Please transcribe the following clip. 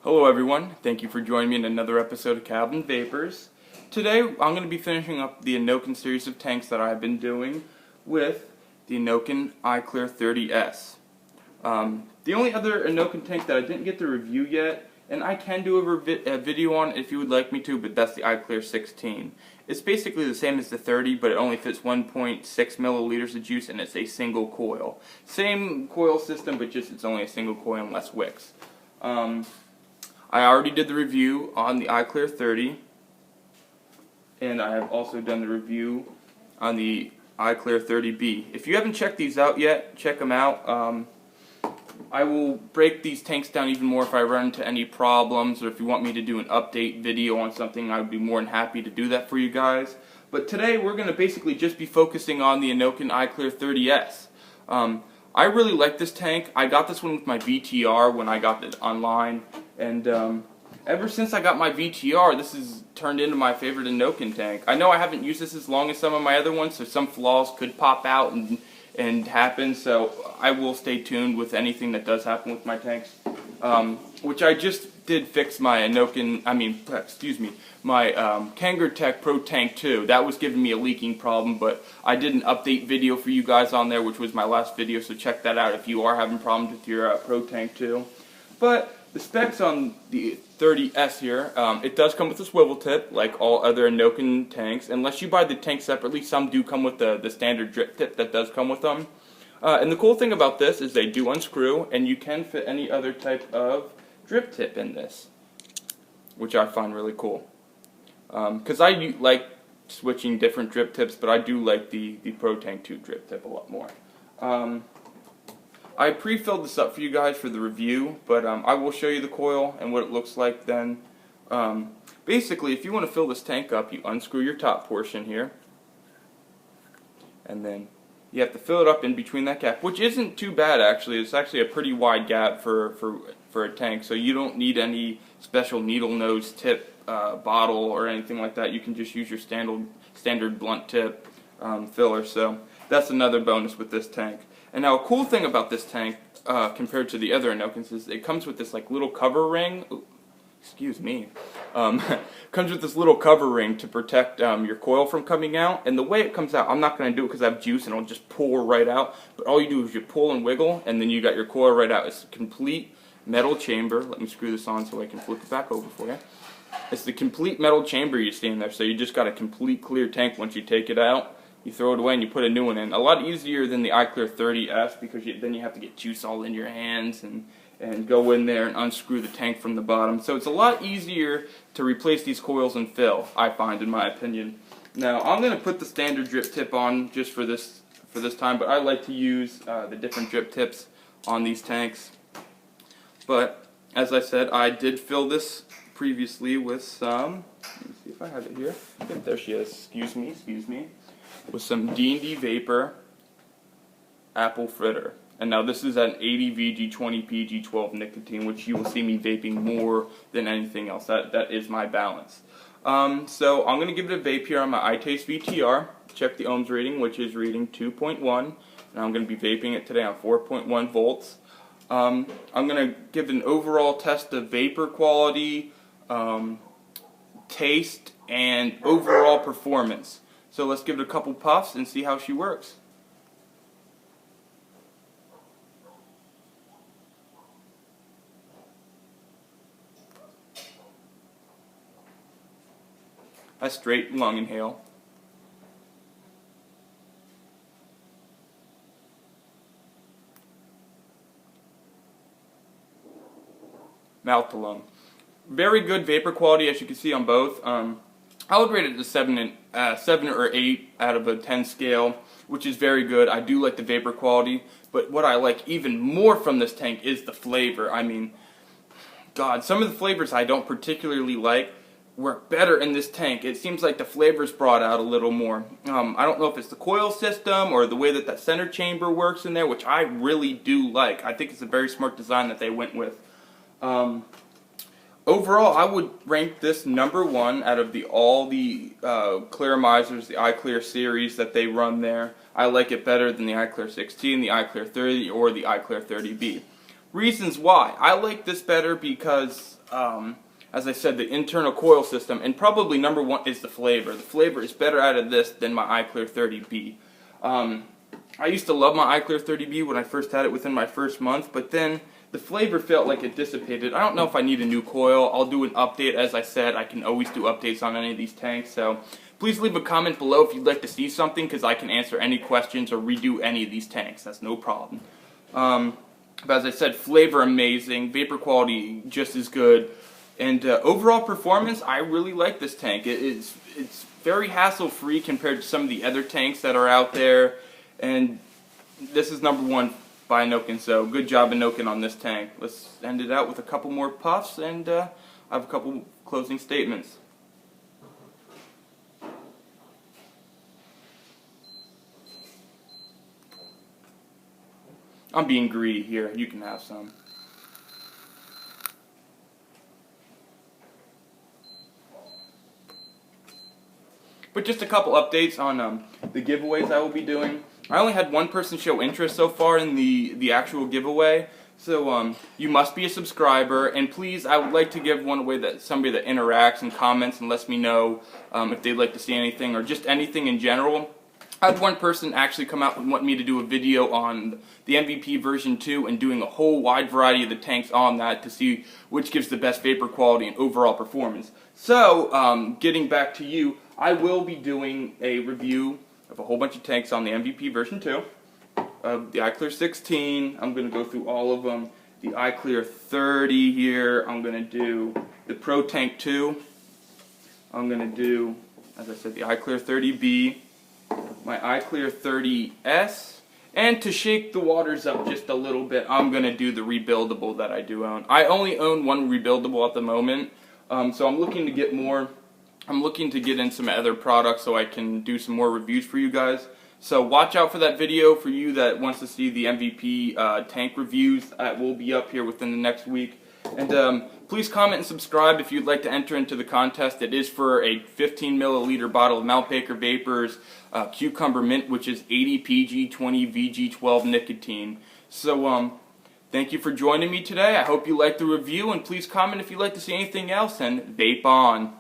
Hello everyone, thank you for joining me in another episode of Calvin Vapors. Today I'm going to be finishing up the Innokin series of tanks that I've been doing with the Innokin iClear 30s. The only other Innokin tank that I didn't get to review yet, and I can do a video on it if you would like me to, but that's the iClear 16. It's basically the same as the 30, but it only fits 1.6 milliliters of juice and it's a single coil. Same coil system, but just it's only a single coil and less wicks. I already did the review on the iClear 30, and I have also done the review on the iClear 30B. If you haven't checked these out yet, check them out. I will break these tanks down even more if I run into any problems, or if you want me to do an update video on something, I would be more than happy to do that for you guys. But today we're going to basically just be focusing on the Innokin iClear 30s. I really like this tank. I got this one with my VTR when I got it online, and ever since I got my VTR, this has turned into my favorite Innokin tank. I know I haven't used this as long as some of my other ones, so some flaws could pop out and happen, so I will stay tuned with anything that does happen with my tanks. Which I just did fix my my Kangaroo Pro Tank 2. That was giving me a leaking problem, but I did an update video for you guys on there, which was my last video, so check that out if you are having problems with your Pro Tank 2. But the specs on the 30S here, it does come with a swivel tip, like all other Innokin tanks. Unless you buy the tank separately, some do come with the standard drip tip that does come with them. And the cool thing about this is they do unscrew, and you can fit any other type of drip tip in this, which I find really cool. Because I like switching different drip tips, but I do like the Pro Tank 2 drip tip a lot more. I pre-filled this up for you guys for the review, but I will show you the coil and what it looks like then. Basically, if you want to fill this tank up, you unscrew your top portion here, and then you have to fill it up in between that gap, which isn't too bad actually. It's actually a pretty wide gap for a tank, so you don't need any special needle nose tip bottle or anything like that. You can just use your standard blunt tip filler, so that's another bonus with this tank. And now a cool thing about this tank compared to the other Innokins is it comes with this like little cover ring. Ooh, excuse me. Comes with this little cover ring to protect your coil from coming out. And the way it comes out, I'm not going to do it because I have juice and it'll just pour right out. But all you do is you pull and wiggle, and then you got your coil right out. It's a complete metal chamber. Let me screw this on so I can flip it back over for you. It's the complete metal chamber you see in there. So you just got a complete clear tank once you take it out. You throw it away and you put a new one in. A lot easier than the iClear 30s, because then you have to get juice all in your hands and go in there and unscrew the tank from the bottom. So it's a lot easier to replace these coils and fill, I find, in my opinion. Now I'm going to put the standard drip tip on just for this time, but I like to use the different drip tips on these tanks. But as I said, I did fill this previously with some, let me see if I have it here. Yep, there she is. Excuse me. With some D&D Vapor Apple Fritter. And now this is an 80 VG20 PG12 nicotine, which you will see me vaping more than anything else. That is my balance. So I'm going to give it a vape here on my iTaste VTR. Check the ohms reading, which is reading 2.1. And I'm going to be vaping it today on 4.1 volts. I'm going to give an overall test of vapor quality, taste, and overall performance. So let's give it a couple puffs and see how she works. A straight lung inhale. Mouth to lung. Very good vapor quality, as you can see on both. I would rate it a 7 or 8 out of a 10 scale, which is very good. I do like the vapor quality, but what I like even more from this tank is the flavor. I mean, God, some of the flavors I don't particularly like work better in this tank. It seems like the flavors brought out a little more. I don't know if it's the coil system or the way that center chamber works in there, which I really do like. I think it's a very smart design that they went with. Overall, I would rank this #1 out of all the clearomizers, the iClear series that they run there. I like it better than the iClear 16, the iClear 30, or the iClear 30B. Reasons why. I like this better because, as I said, the internal coil system, and probably number one is the flavor. The flavor is better out of this than my iClear 30B. I used to love my iClear 30B when I first had it within my first month, but then the flavor felt like it dissipated. I don't know if I need a new coil. I'll do an update. As I said, I can always do updates on any of these tanks, so please leave a comment below if you'd like to see something, because I can answer any questions or redo any of these tanks. That's no problem. But as I said, flavor amazing, vapor quality just as good, and overall performance, I really like this tank. It's very hassle-free compared to some of the other tanks that are out there, and this is number one by Innokin, so good job Innokin on this tank. Let's end it out with a couple more puffs, and I have a couple closing statements. I'm being greedy here. You can have some. But just a couple updates on the giveaways I will be doing. I only had one person show interest so far in the actual giveaway. So you must be a subscriber, and please, I would like to give one away that somebody that interacts and comments and lets me know if they'd like to see anything or just anything in general. I had one person actually come out and want me to do a video on the MVP version 2 and doing a whole wide variety of the tanks on that to see which gives the best vapor quality and overall performance. So, getting back to you, I will be doing a review of a whole bunch of tanks on the MVP version 2, of the iClear 16, I'm going to go through all of them, the iClear 30 here, I'm going to do the Pro Tank 2, I'm going to do, as I said, the iClear 30B, my iClear 30S, and to shake the waters up just a little bit, I'm going to do the rebuildable that I do own. I only own one rebuildable at the moment, so I'm looking to get more. I'm looking to get in some other products so I can do some more reviews for you guys. So watch out for that video for you that wants to see the MVP tank reviews. That will be up here within the next week. And please comment and subscribe if you'd like to enter into the contest. It is for a 15 milliliter bottle of Mount Baker Vapors Cucumber Mint, which is 80 PG, 20 VG12 nicotine. So thank you for joining me today. I hope you liked the review, and please comment if you'd like to see anything else, and vape on.